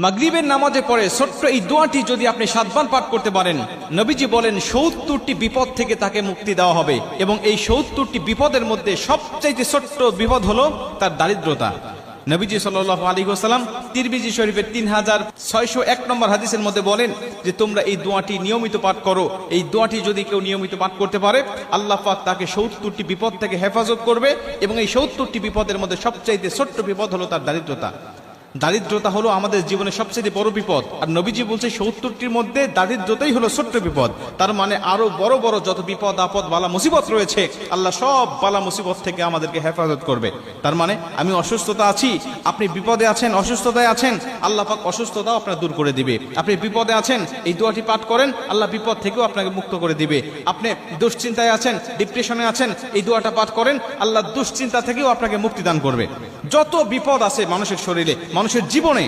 মাগরিবের নামাজে পড়ে ছোট্ট এই দোয়াটি যদি আপনি 7 বার পাঠ করতে পারেন, নবীজি বলেন 70টি বিপদ থেকে তাকে মুক্তি দেওয়া হবে। এবং এই 70টি বিপদের মধ্যে সবচাইতে ছোট্ট বিপদ হলো তার দারিদ্রতা। নবীজি সাল্লাল্লাহু আলাইহি ওয়াসাল্লাম তিরমিজি শরীফের 3601 নম্বর হাদিসের মধ্যে বলেন যে তোমরা এই দোয়াটি নিয়মিত পাঠ করো। এই দোয়াটি যদি কেউ নিয়মিত পাঠ করতে পারে, আল্লাহ পাক তাকে 70টি বিপদ থেকে হেফাজত করবে। এবং এই 70টি বিপদের মধ্যে সবচাইতে ছোট্ট বিপদ হলো তার দারিদ্রতা। দারিদ্রতা হলো আমাদের জীবনে সবচেয়ে বড় বিপদ। আর নবীজি বলছে 70টির মধ্যে দারিদ্রতাই হলো ছোট্ট বিপদ। তার মানে আরো বড় বড় যত বিপদ আপদ বালা মুসিবত রয়েছে, আল্লাহ সব বালা মুসিবত থেকে আমাদেরকে হেফাজত করবে। তার মানে আমি অসুস্থতা আছি, আপনি বিপদে আছেন, অসুস্থতায় আছেন, আল্লাহ পাক অসুস্থতাও আপনার দূর করে দিবে। আপনি বিপদে আছেন, এই দোয়াটি পাঠ করেন, আল্লাহ বিপদ থেকেও আপনাকে মুক্ত করে দিবে। আপনি দুশ্চিন্তায় আছেন, ডিপ্রেশনে আছেন, এই দোয়াটা পাঠ করেন, আল্লাহ দুশ্চিন্তা থেকেও আপনাকে মুক্তি দান করবে। যত বিপদ আছে মানুষের শরীরে, মানুষের জীবনে,